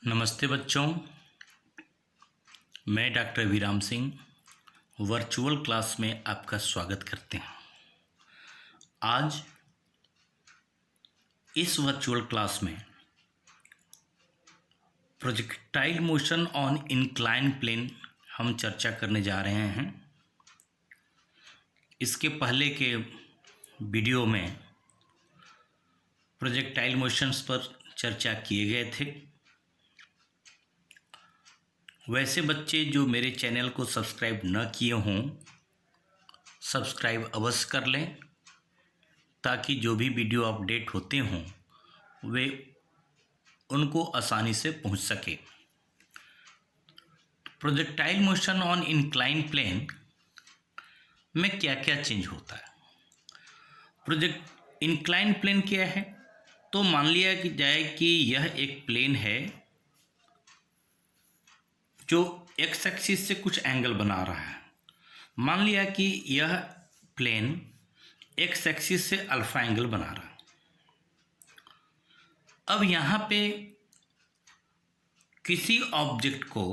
नमस्ते बच्चों, मैं डॉक्टर विराम सिंह वर्चुअल क्लास में आपका स्वागत करते हैं। आज इस वर्चुअल क्लास में projectile motion on incline plane हम चर्चा करने जा रहे हैं। इसके पहले के वीडियो में प्रोजेक्टाइल मोशंस पर चर्चा किए गए थे। वैसे बच्चे जो मेरे चैनल को सब्सक्राइब न किए हों, सब्सक्राइब अवश्य कर लें ताकि जो भी वीडियो अपडेट होते हों वे उनको आसानी से पहुंच सके। Projectile motion on incline plane में क्या क्या चेंज होता है। इंक्लाइन प्लेन क्या है? तो मान लिया कि जाए कि यह एक प्लेन है जो एक्स एक्सिस से कुछ एंगल बना रहा है। मान लिया कि यह प्लेन एक्स एक्सिस से अल्फा एंगल बना रहा है। अब यहाँ पे किसी ऑब्जेक्ट को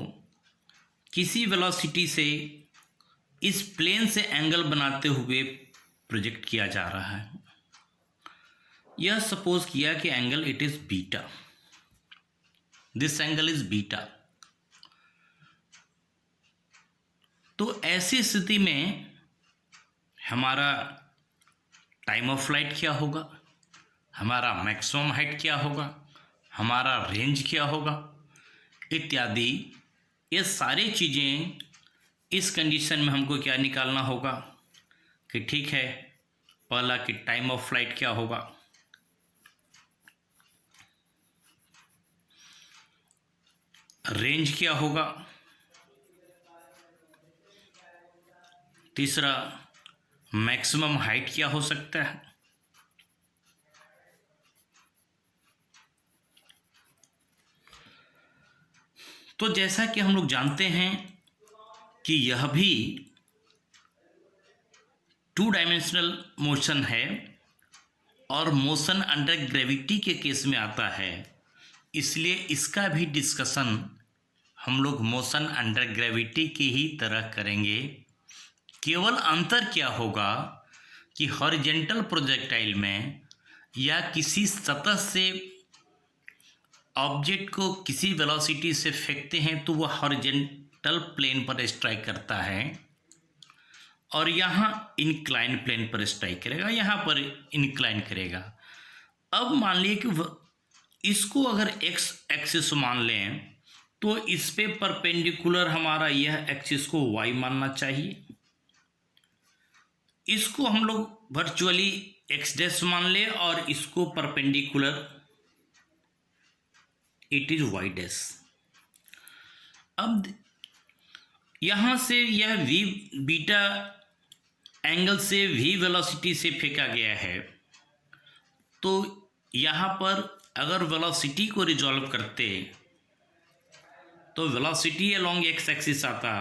किसी वेलोसिटी से इस प्लेन से एंगल बनाते हुए प्रोजेक्ट किया जा रहा है। यह सपोज किया कि angle it is beta, this angle is beta. तो ऐसी स्थिति में हमारा टाइम ऑफ फ्लाइट क्या होगा, हमारा मैक्सिमम हाइट क्या होगा, हमारा रेंज क्या होगा इत्यादि, ये सारी चीज़ें इस कंडीशन में हमको क्या निकालना होगा कि ठीक है, पहला कि टाइम ऑफ फ्लाइट क्या होगा, रेंज क्या होगा, तीसरा मैक्सिमम हाइट क्या हो सकता है, तो जैसा कि हम लोग जानते हैं कि यह भी 2 डायमेंशनल मोशन है और मोशन अंडर ग्रेविटी के केस में आता है, इसलिए इसका भी डिस्कशन हम लोग मोशन अंडर ग्रेविटी की ही तरह करेंगे। केवल अंतर क्या होगा कि हॉरिजेंटल प्रोजेक्टाइल में या किसी सतह से ऑब्जेक्ट को किसी वेलोसिटी से फेंकते हैं तो वह हॉरिजेंटल प्लेन पर स्ट्राइक करता है और यहाँ इंक्लाइन प्लेन पर स्ट्राइक करेगा, यहाँ पर इंक्लाइन करेगा। अब मान लिए कि इसको अगर एक्स एक्सिस मान लें तो इस पे परपेंडिकुलर हमारा यह एक्सिस को वाई मानना चाहिए, इसको हम लोग वर्चुअली एक्स डैश मान ले और इसको perpendicular it is Y dash. अब यहाँ से यह वी बीटा एंगल से वी वेलोसिटी से फेंका गया है, तो यहाँ पर अगर वेलोसिटी को रिजॉल्व करते तो वेलोसिटी अलोंग एक्स एक्सिस आता,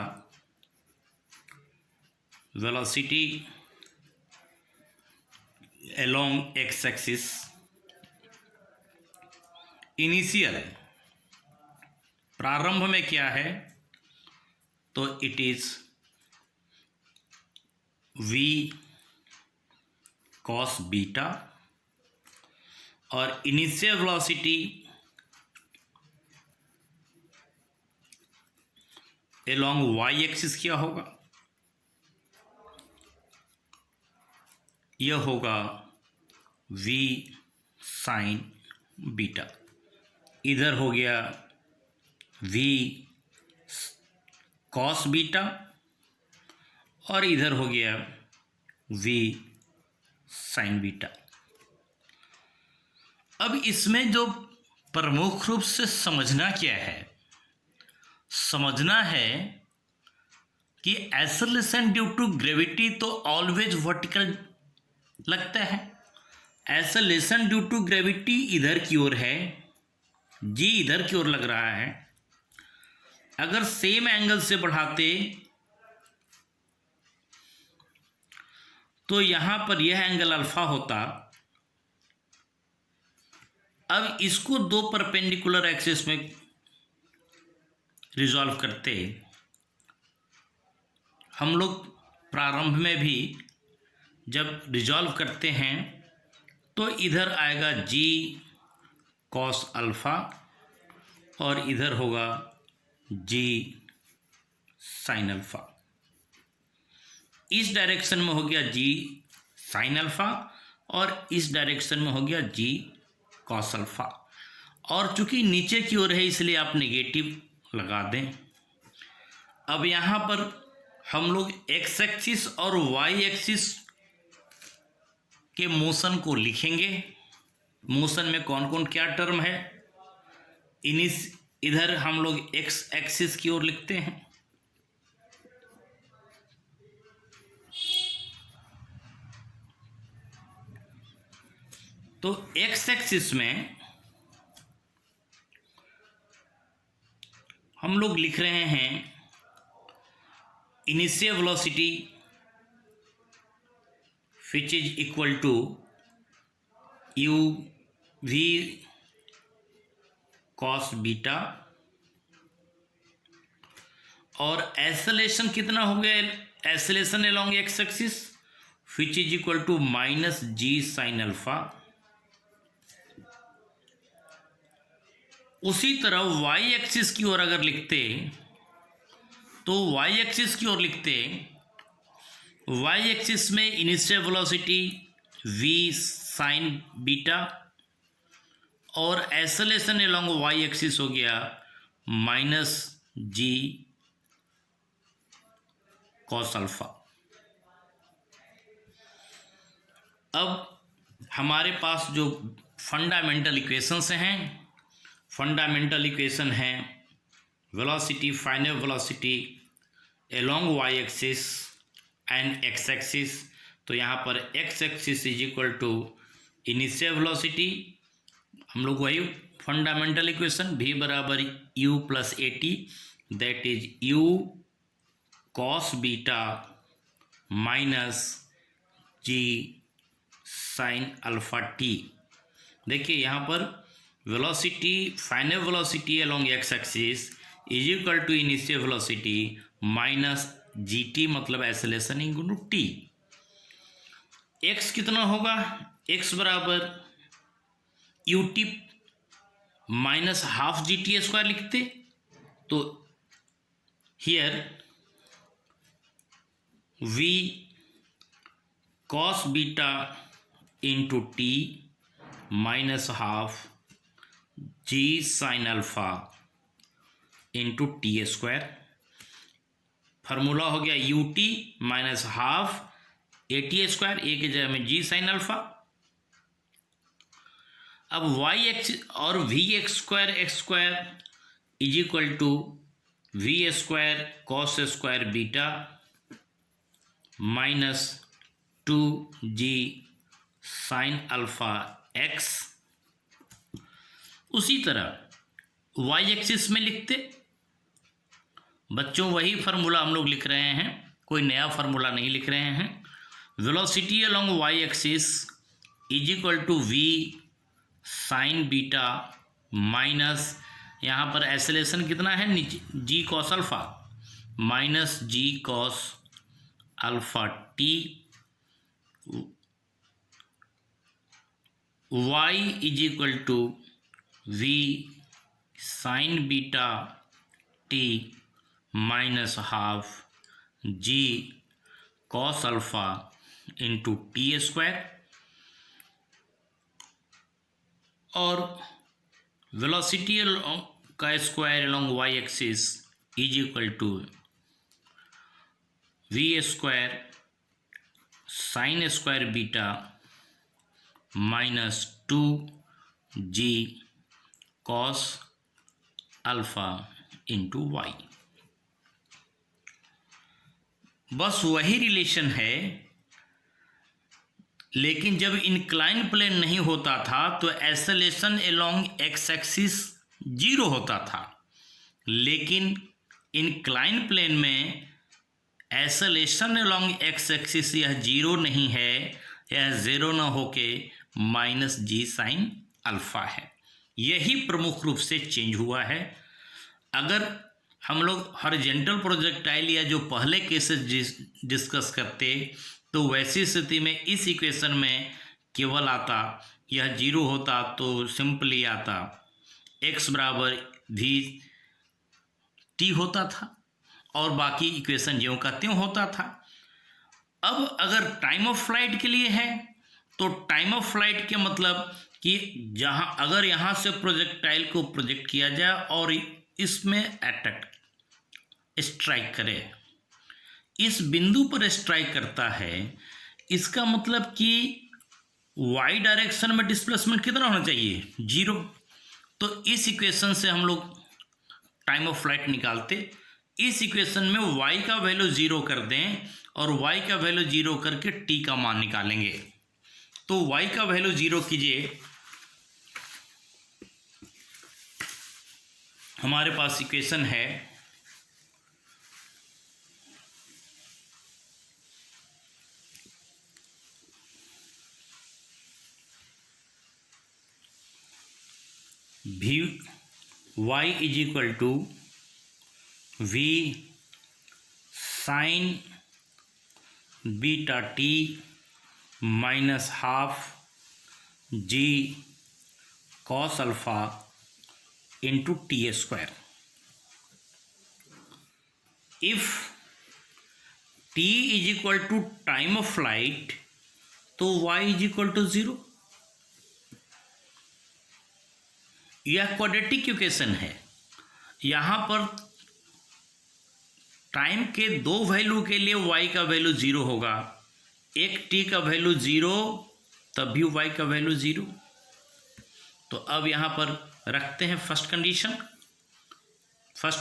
velocity along x axis initial प्रारंभ में क्या है, तो it is v cos beta और initial velocity along y axis क्या होगा, यह होगा वी साइन बीटा। इधर हो गया वी कॉस बीटा और इधर हो गया वी साइन बीटा। अब इसमें जो प्रमुख रूप से समझना क्या है, समझना है कि एक्सेलरेशन ड्यू टू ग्रेविटी तो ऑलवेज वर्टिकल लगता है। एक्सेलरेशन ड्यू टू ग्रेविटी इधर की ओर है, जी इधर की ओर लग रहा है। अगर सेम एंगल से बढ़ाते तो यहां पर यह एंगल अल्फा होता। अब इसको दो परपेंडिकुलर एक्सिस में रिजॉल्व करते, हम लोग प्रारंभ में भी जब रिजॉल्व करते हैं तो इधर आएगा जी कॉस अल्फ़ा और इधर होगा जी साइन अल्फ़ा। इस डायरेक्शन में हो गया जी साइन अल्फ़ा और इस डायरेक्शन में हो गया जी कॉस अल्फ़ा। और चूंकि नीचे की ओर है इसलिए आप नेगेटिव लगा दें। अब यहाँ पर हम लोग एक्स एक्सिस और वाई एक्सिस के मोशन को लिखेंगे। मोशन में कौन कौन क्या टर्म है, इधर हम लोग एक्स एक्सिस की ओर लिखते हैं। तो एक्स एक्सिस में हम लोग लिख रहे हैं initial velocity which is equal to u v cos beta, और एक्सेलरेशन कितना हो गया, acceleration along x axis which is equal to minus g sine alpha. उसी तरह वाई एक्सिस की ओर अगर लिखते तो वाई एक्सिस की ओर लिखते, वाई एक्सिस में initial velocity v sine beta और एक्सेलरेशन अलोंग वाई एक्सिस हो गया माइनस जी कॉस अल्फा। अब हमारे पास जो फंडामेंटल इक्वेशंस हैं, फंडामेंटल इक्वेशन हैं velocity, final velocity along y axis and x axis. तो यहाँ पर x axis is equal to initial velocity, हम लोग वही फंडामेंटल इक्वेशन v बराबर u plus a t, that is u cos beta minus g sine alpha t. देखिए यहाँ पर velocity, final velocity along x axis is equal to initial velocity minus g t, मतलब acceleration into T. X कितना होगा, x बराबर u t minus half g t square लिखते, तो here v cos beta into t minus half g sine alpha into t square. Formula हो गया u t minus half a t square, a की जगह में g sine alpha. अब y x और v x square is equal to v square cos square beta minus two g sine alpha x. उसी तरह Y axis में लिखते बच्चों, वही फार्मूला हम लोग लिख रहे हैं, कोई नया फार्मूला नहीं लिख रहे हैं। Velocity along y axis is equal to v sine beta minus, यहाँ पर एक्सेलरेशन कितना है नीचे g cos alpha minus g cos alpha t, y is equal to v sine beta t minus half g cos alpha into t square. और velocity का square along y axis is equal to v square sine square beta minus two g cos alpha into y. बस वही relation है, लेकिन जब incline plane नहीं होता था तो acceleration along x axis zero होता था, लेकिन इंक्लाइन प्लेन में एक्सेलरेशन अलोंग एक्स एक्सिस यह जीरो नहीं है, यह ज़ीरो न होके माइनस जी साइन अल्फा है। यही प्रमुख रूप से चेंज हुआ है। अगर हम लोग हॉरिजॉन्टल प्रोजेक्टाइल या जो पहले केसेस डिस्कस करते, तो वैसी स्थिति में इस इक्वेशन में केवल आता, यह जीरो होता तो सिंपली आता x बराबर वी टी होता था और बाकी इक्वेशन ज्यों का त्यों होता था। अब अगर टाइम ऑफ फ्लाइट के लिए है तो टाइम ऑफ फ्लाइट के मतलब कि जहाँ अगर यहाँ से प्रोजेक्टाइल को प्रोजेक्ट किया जाए और इसमें अटैक स्ट्राइक करे, इस बिंदु पर स्ट्राइक करता है, इसका मतलब कि y डायरेक्शन में डिस्प्लेसमेंट कितना होना चाहिए, 0। तो इस इक्वेशन से हम लोग टाइम ऑफ फ्लाइट निकालते, इस इक्वेशन में y का वैल्यू 0 कर दें और y का वैल्यू 0 करके t का मान निकालेंगे। तो y का वैल्यू 0 कीजिए, हमारे पास इक्वेशन है v y is equal to v sine beta t minus half g cos alpha into t square. If t is equal to time of flight तो y इज इक्वल टू 0। यह quadratic equation है। यहाँ पर time के दो value के लिए y का वैल्यू 0 होगा, एक t का वैल्यू 0 तब भी y का वैल्यू 0। तो अब यहाँ पर रखते हैं फर्स्ट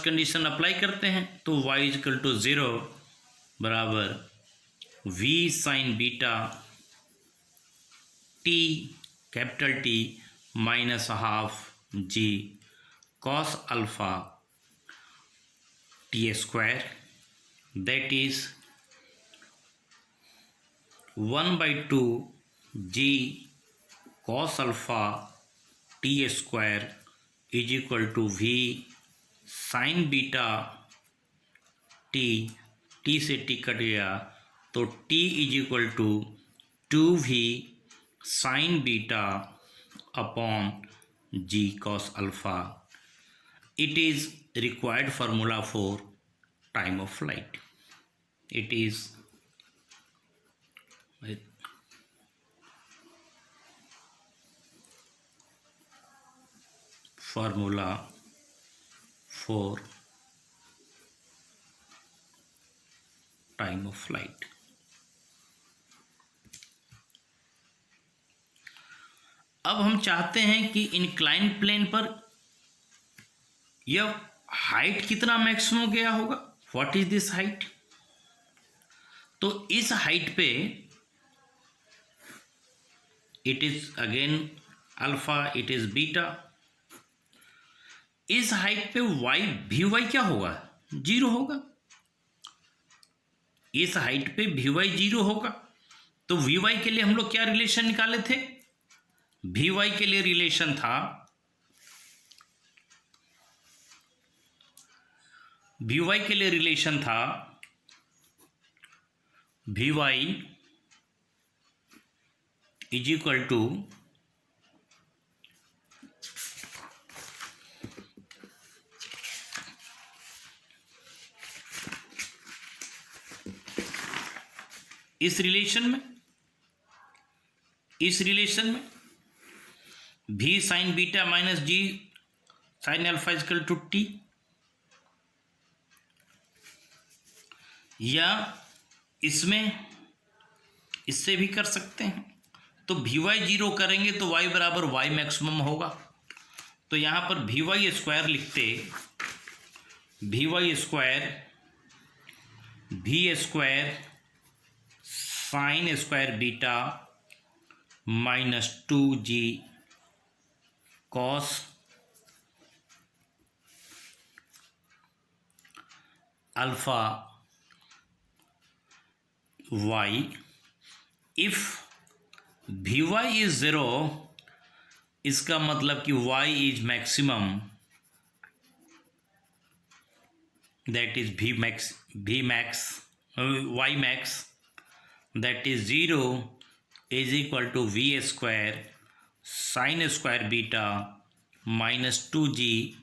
कंडीशन अप्लाई करते हैं, तो y इक्वल टू 0 बराबर v sine beta t capital T minus half g cos alpha t square, that is 1/2 g cos alpha t square is equal to v sine beta t से t cut गया तो t is equal to 2v sine beta upon g cos alpha. It is required formula for time of flight. It is formula for time of flight. अब हम चाहते हैं कि incline plane पर यह हाइट कितना मैक्सिमम गया होगा, व्हाट इज दिस हाइट। तो इस हाइट पे it is again alpha, it is beta, इस हाइट पे y भी y क्या होगा, 0 होगा। इस हाइट पे भी y 0 होगा। तो वी वाई के लिए हम लोग क्या रिलेशन निकाले थे, वी वाई के लिए रिलेशन था वी वाई के लिए रिलेशन था v y is equal to इस रिलेशन में भी sine beta minus g sine alpha equal to t, या इससे भी कर सकते हैं। तो वी वाई 0 करेंगे तो y बराबर y मैक्सिमम होगा। तो यहाँ पर वी वाई स्क्वायर लिखते, v y square v square sine square beta minus 2g cos alpha y। If v y is 0, इसका मतलब कि y इज maximum that is V max, Y max, that is 0 is equal to V square sin square beta minus 2g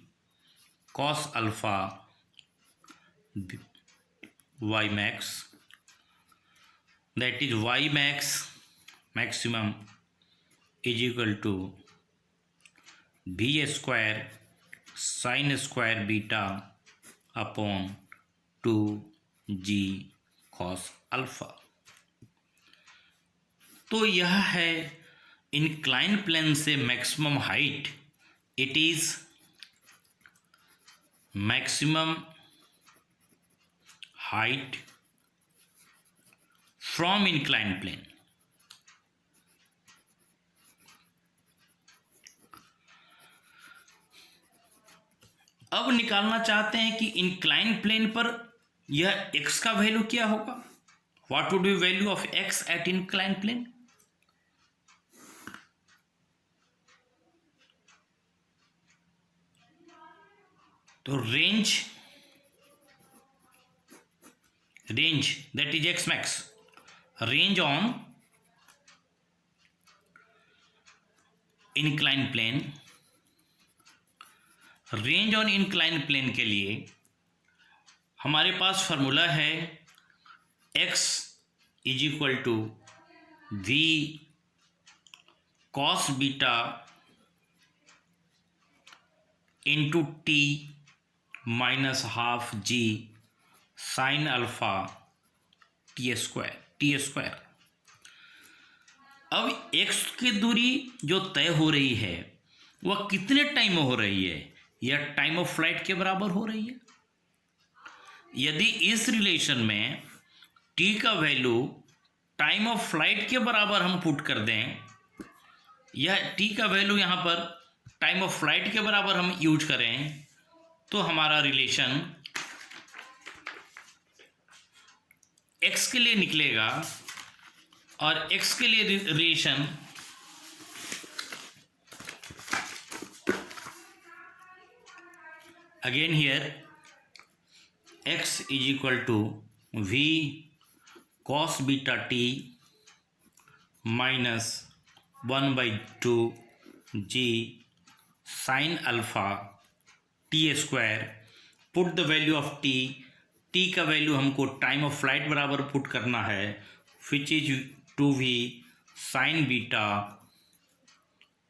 cos alpha Y max, that is Y max maximum is equal to V square sin square beta upon 2g cos alpha। तो यह है incline plane से maximum height. It is maximum height from incline plane. अब निकालना चाहते हैं कि incline plane पर यह x का वैल्यू क्या होगा। What would be value of x at incline plane. तो range that is x max, range on incline plane, range on incline plane के लिए हमारे पास फॉर्मूला है x is equal to v cos beta into t minus half g sine alpha t square. अब x की दूरी जो तय हो रही है वह कितने टाइम में हो रही है। यह टाइम ऑफ फ्लाइट के बराबर हो रही है। यदि इस रिलेशन में t का वैल्यू टाइम ऑफ फ्लाइट के बराबर हम पुट कर दें, यह t का वैल्यू यहाँ पर टाइम ऑफ फ्लाइट के बराबर हम यूज करें, तो हमारा रिलेशन x के लिए निकलेगा और x के लिए relation again here x is equal to v cos beta t minus 1 by 2 g sin alpha t square। Put the value of t का वैल्यू हमको टाइम ऑफ फ्लाइट बराबर पुट करना है, which is 2v sin beta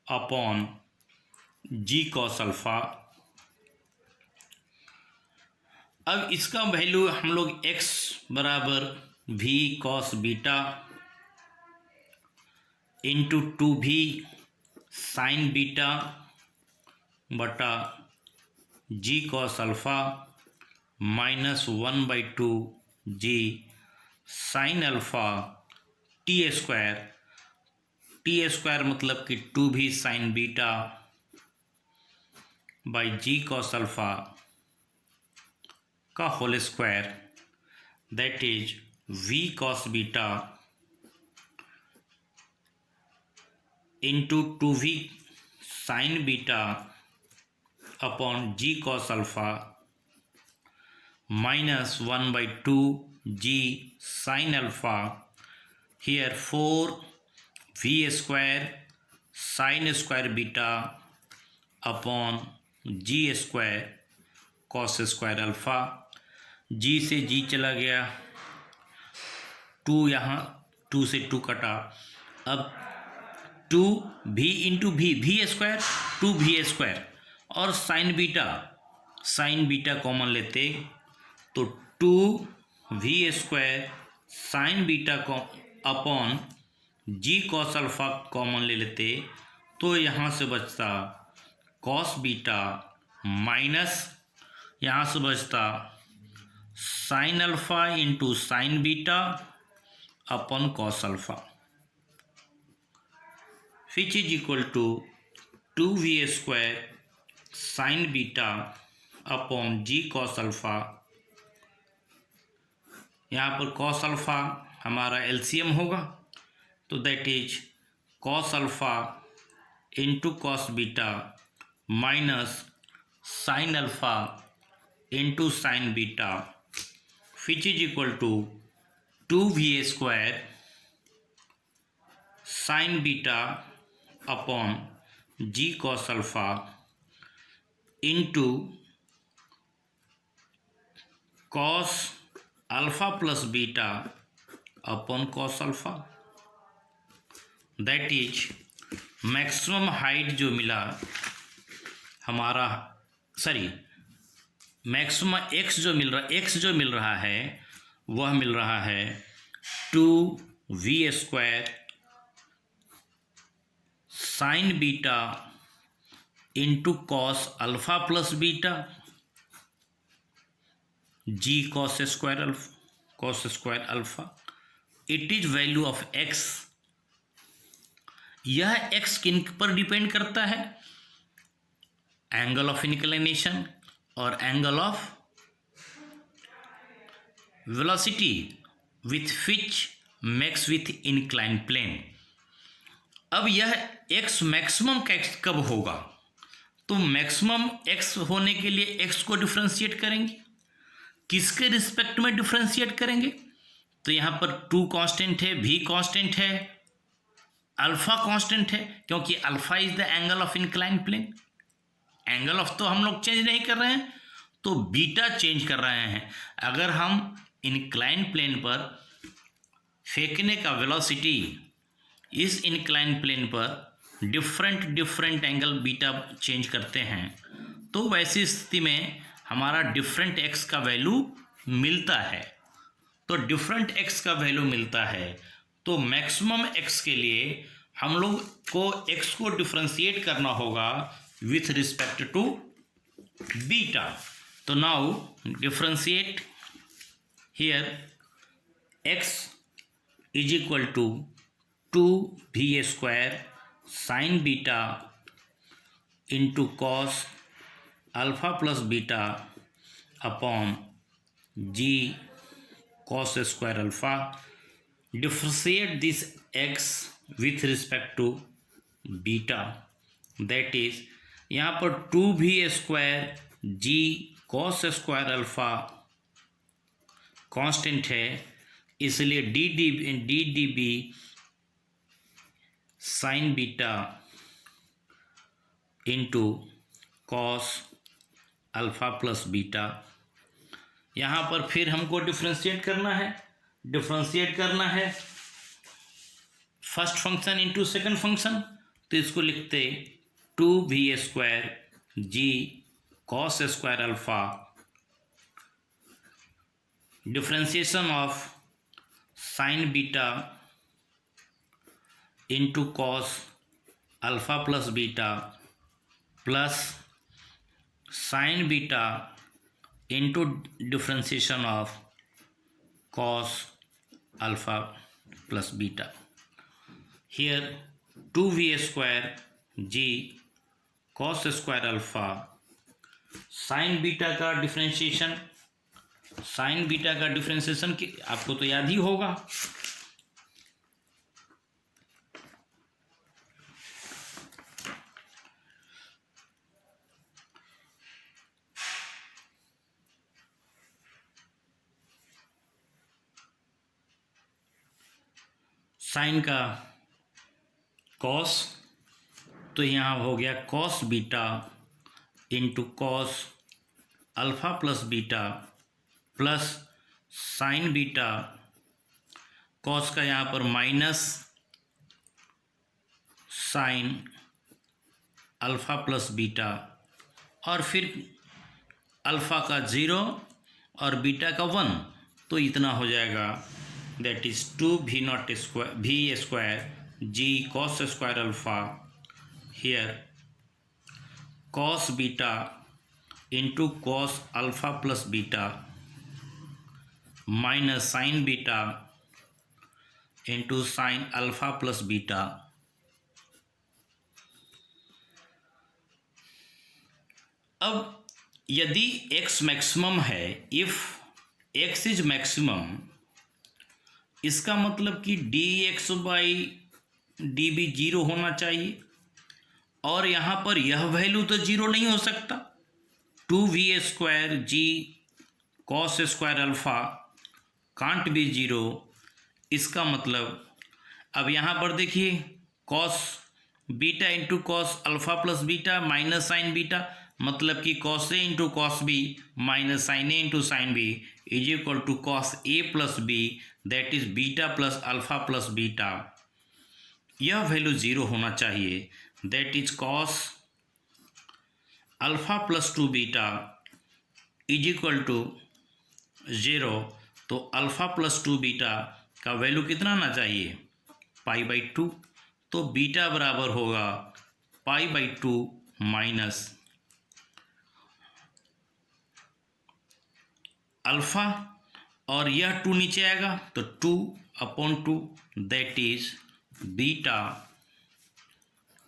upon g cos alpha. अब इसका value हम लोग x बराबर v cos beta into 2v sine beta बटा g cos alpha minus 1 by 2 g sine alpha t square मतलब कि 2v sine beta by g cos alpha का whole square, that is v cos beta into 2v sine beta upon g cos alpha minus 1 by 2 g sine alpha. Here 4v square sine square beta upon g square cos square alpha. g से g चला गया, 2 यहाँ 2 से 2 कटा, अब 2v into v square 2v square और sign beta common लेते तो 2v square sine beta upon g cos alpha common ले लेते तो यहाँ से बचता cos बीटा माइनस यहाँ से बचता sine alpha into sine beta upon cos alpha, which is equal to 2v square sine beta upon g cos alpha. यहाँ पर cos अल्फा हमारा एलसीएम होगा तो that is cos alpha into cos beta minus sine alpha into sine beta which is equal to 2va square sine beta upon g cos alpha into cos alpha plus beta upon cos alpha. That is maximum height जो मिला हमारा, sorry maximum x जो मिल रहा है वह मिल रहा है 2v square sine beta into cos alpha plus beta g cos square alpha. It is value of x. यह एक्स किन पर डिपेंड करता है? एंगल ऑफ इंक्लिनेशन और angle of velocity with which max with incline plane. अब यह x maximum कब होगा? तो मैक्सिमम एक्स होने के लिए एक्स को डिफ्रेंशिएट करेंगे। किसके रिस्पेक्ट में डिफ्रेंशिएट करेंगे? तो यहाँ पर 2 कांस्टेंट है, v कांस्टेंट है, अल्फा कांस्टेंट है, क्योंकि alpha is the angle of incline plane. Angle of तो हम लोग चेंज नहीं कर रहे हैं, तो बीटा चेंज कर रहे हैं। अगर हम इंक्लाइन प्लेन पर फेंकने का वेलोसिटी इस इंक्लाइन प्लेन पर डिफरेंट एंगल बीटा चेंज करते हैं, तो वैसी स्थिति में हमारा डिफरेंट एक्स का वैल्यू मिलता है। तो डिफरेंट एक्स का वैल्यू मिलता है, तो मैक्सिमम एक्स के लिए हम लोग को एक्स को डिफ्रेंशिएट करना होगा विथ रिस्पेक्ट टू बीटा। तो now differentiate here x is equal to 2va square sine beta into cos alpha plus beta upon g cos square alpha. Differentiate this x with respect to beta, that is यहाँ पर 2va square g cos square alpha constant है, इसलिए d d b sine beta into cos alpha plus beta. यहाँ पर फिर हमको डिफ्रेंशिएट करना है first function into second function. तो इसको लिखते 2va square g cos square alpha differentiation of sine beta into cos alpha plus beta plus sine beta into differentiation of cos alpha plus beta. Here 2va square g cos square alpha sine beta का differentiation आपको तो याद ही होगा। Sign का cos, तो यहाँ हो गया cos beta into cos alpha plus beta plus sine beta, cos का यहाँ पर minus sine alpha plus beta और फिर अल्फा का 0 और बीटा का 1, तो इतना हो जाएगा। That is 2v square g cos square alpha here cos beta into cos alpha plus beta minus sine beta into sine alpha plus beta. अब यदि x मैक्सिमम है, इफ x इज मैक्सिमम, इसका मतलब कि dx बाई db 0 होना चाहिए, और यहाँ पर यह वैल्यू तो 0 नहीं हो सकता। 2v² g cos square alpha can't be zero. इसका मतलब अब यहाँ पर देखिए cos beta into cos alpha plus beta minus sine beta, मतलब कि cos A into cos B minus sine A into sine B is equal to cos A plus B, that is beta plus alpha plus beta. यह value zero होना चाहिए, that is cos alpha plus 2 beta is equal to zero. तो alpha plus 2 beta का value कितना आना चाहिए, π/2। तो beta बराबर होगा π/2 माइनस अल्फ़ा, और यह 2 नीचे आएगा तो 2/2, that is beta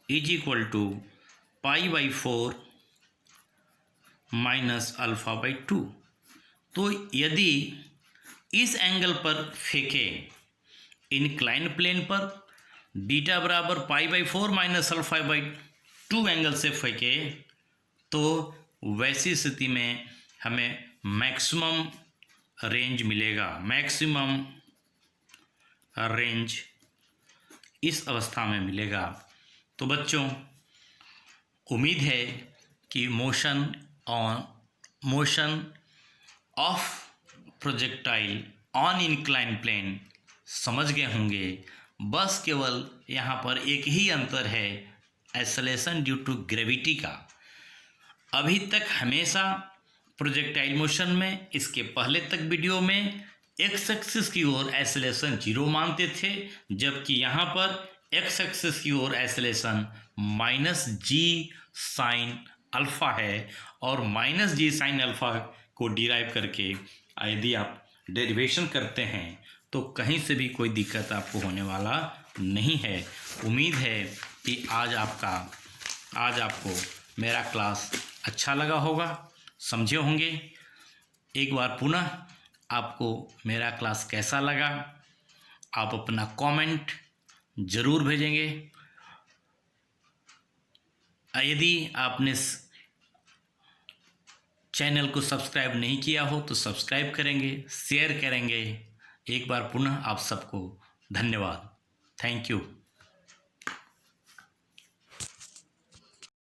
is equal to π/4 minus α/2। तो यदि इस एंगल पर फेंके इंक्लाइन प्लेन पर बीटा बराबर π/4 माइनस α/2 एंगल से फेंके, तो वैसी स्थिति में हमें मैक्सिमम रेंज मिलेगा। मैक्सिमम रेंज इस अवस्था में मिलेगा। तो बच्चों, उम्मीद है कि motion of projectile on incline plane समझ गए होंगे। बस केवल यहाँ पर एक ही अंतर है, एक्सेलरेशन ड्यू टू ग्रेविटी का। अभी तक हमेशा प्रोजेक्टाइल मोशन में, इसके पहले तक वीडियो में एक्स एक्सिस की ओर एक्सेलरेशन 0 मानते थे, जबकि यहाँ पर एक्स एक्सिस की ओर एक्सेलरेशन -g साइन अल्फ़ा है। और -g साइन अल्फ़ा को डिराइव करके यदि आप डेरिवेशन करते हैं तो कहीं से भी कोई दिक्कत आपको होने वाला नहीं है। उम्मीद है कि आज आपको मेरा क्लास अच्छा लगा होगा, समझे होंगे। एक बार पुनः आपको मेरा क्लास कैसा लगा आप अपना कमेंट ज़रूर भेजेंगे। यदि आपने चैनल को सब्सक्राइब नहीं किया हो तो सब्सक्राइब करेंगे, शेयर करेंगे। एक बार पुनः आप सबको धन्यवाद। Thank you.